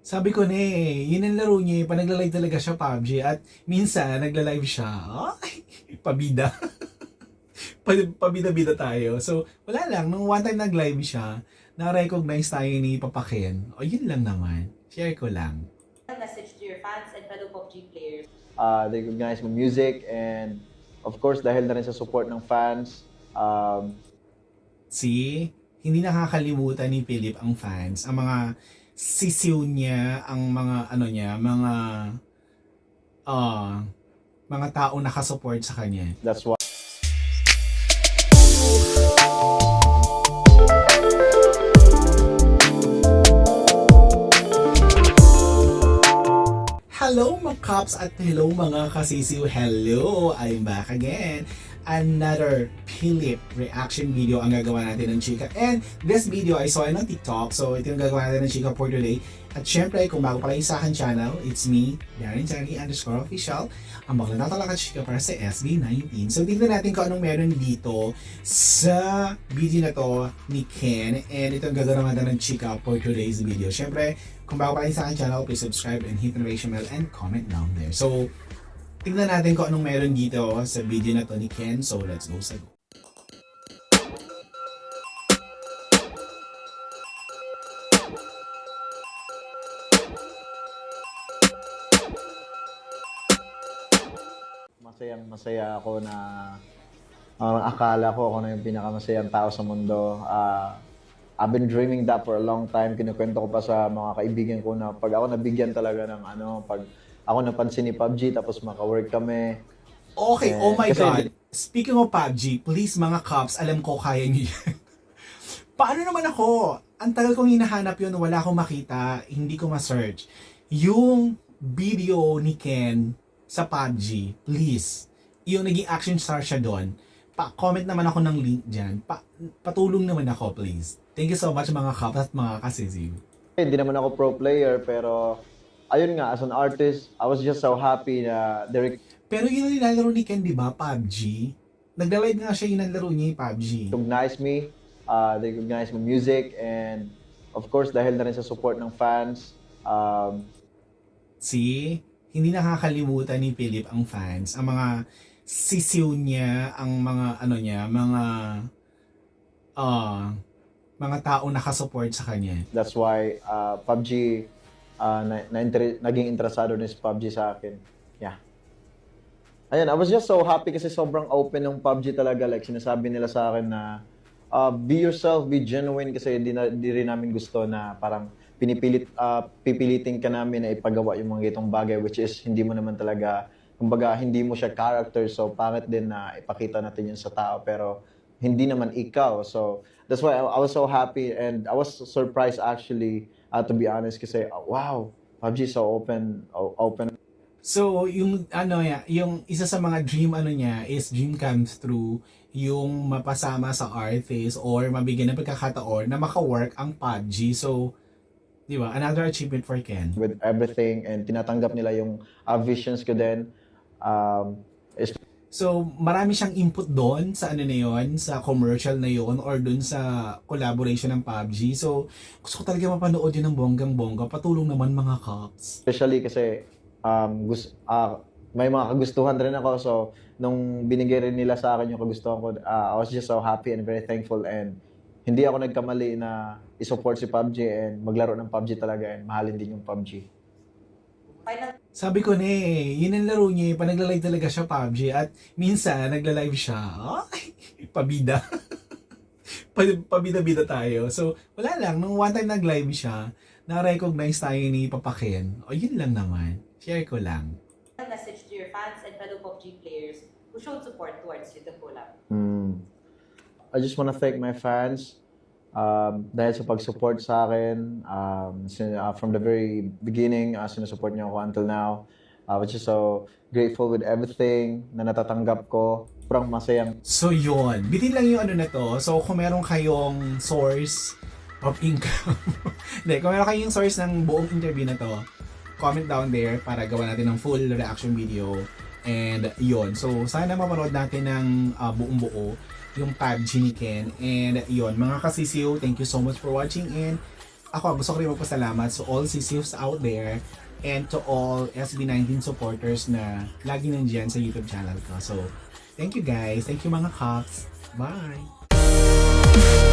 Sabi ko na yun ang laro niya pa nagla-live talaga siya PUBG at minsan nagla-live siya. Ay, pabida. Pabida-bida tayo. So, wala lang. Nung one time nag-live siya, na-recognize tayo ni Papa Ken. O, yun lang naman. Share ko lang. Message to your fans and fellow PUBG players. They recognize my music and of course dahil na rin sa support ng fans. See? Hindi nakakalimutan ni Philip ang fans. Ang mga sisiw niya, ang mga ano niya, mga tao nakasupport sa kanya. That's why Hello mga Cops at hello mga kasisiw. Hello! I'm back again. Another Philip reaction video ang gagawa natin ng Chika. And this video I saw it on TikTok. So ito yung gagawa natin ng Chika for today. At syempre kung bago pa lang sa akin channel, it's me, Darren_official. Ang bakla na talaga Chika para sa SB19. So tignan natin kung anong meron dito sa video na to ni Ken. And ito ang gagawa natin ng Chika for today's video. Syempre, kung bago pa lang sa akin channel, please subscribe and hit the notification bell and comment down there. So, tingnan natin kung anong meron dito sa video na to ni Ken. So, let's go sa go. masaya ako na akala ko ako na yung pinakamasayang tao sa mundo. I've been dreaming that for a long time. Kinukwento ko pa sa mga kaibigan ko na pag ako nabigyan talaga ng pag ako napansin ni PUBG tapos maka-work kami. Okay, oh my kasi God. Speaking of PUBG, please mga cops, alam ko kaya niyo yan. Paano naman ako? Ang tagal kong hinahanap yun, wala akong makita, hindi ko ma-search. Yung video ni Ken sa PUBG, please. Yung naging action star siya doon. Pa-comment naman ako ng link dyan. Patulong naman ako, please. Thank you so much mga cops at mga kasisiw. Hindi naman ako pro player pero ayun nga, as an artist, I was just so happy na Pero yun ang nilalaro ni Ken, di ba? PUBG. Nagla-live nga siya, yun ang laro niya yung PUBG. recognize me, they recognize my music and of course dahil na rin sa support ng fans. See? Hindi nakakalimutan ni Philip ang fans. Ang mga sisiw niya, ang mga ano niya, mga tao nakasupport sa kanya. That's why PUBG, naging interesado na si PUBG sa akin. Yeah. Ayan, I was just so happy kasi sobrang open ng PUBG talaga. Like, sinasabi nila sa akin na be yourself, be genuine kasi di rin namin gusto na parang pipilitin ka namin na ipagawa yung mga itong bagay which is hindi mo naman talaga, kumbaga hindi mo siya character so pangit din na ipakita natin yun sa tao pero hindi naman ikaw. So that's why I was so happy and I was surprised actually to be honest kasi wow, PUBG is so open. So, yung yung isa sa mga dream comes true, yung mapasama sa artist or mabigyan ng pagkakataon na maka-work ang PUBG. So, di ba? Another achievement for Ken. With everything and tinatanggap nila yung visions ko din. So, marami siyang input doon sa ano na yun, sa commercial na yun, or doon sa collaboration ng PUBG. So, gusto ko talaga mapanood yun ng bonggang-bongga. Patulong naman mga cops. Especially kasi may mga kagustuhan rin ako. So, nung binigay rin nila sa akin yung kagustuhan ko, I was just so happy and very thankful and hindi ako nagkamali na isupport si PUBG and maglaro ng PUBG talaga and mahalin din yung PUBG. Sabi ko na yun ang laro niya pa nagla-live talaga siya PUBG at minsan nagla-live siya. Ay, pabida. Pabida-bida tayo. So, wala lang. Nung one time nag-live siya, na-recognize tayo ni Papa Ken. O, yun lang naman. Share ko lang. Message to your fans and fellow PUBG players who showed support towards you the collab. I just want to thank my fans dahil sa pag-support sa akin from the very beginning, sinusupport niyo ako until now. I was just so grateful with everything na natatanggap ko. Sobrang masayang. So yun, bitin lang yung ano na to. So kung meron kayong source of income, hindi, kung meron kayong source ng buong interview na to, comment down there para gawa natin ng full reaction video. And yun, so sana mapanood natin ng buong buo yung PUBG ni Ken. And yun, mga kasisiw, thank you so much for watching and ako gusto ko rin magpasalamat sa all CCUs out there and to all SB19 supporters na lagi nandiyan sa YouTube channel ko. So, thank you guys. Thank you mga Cops. Bye!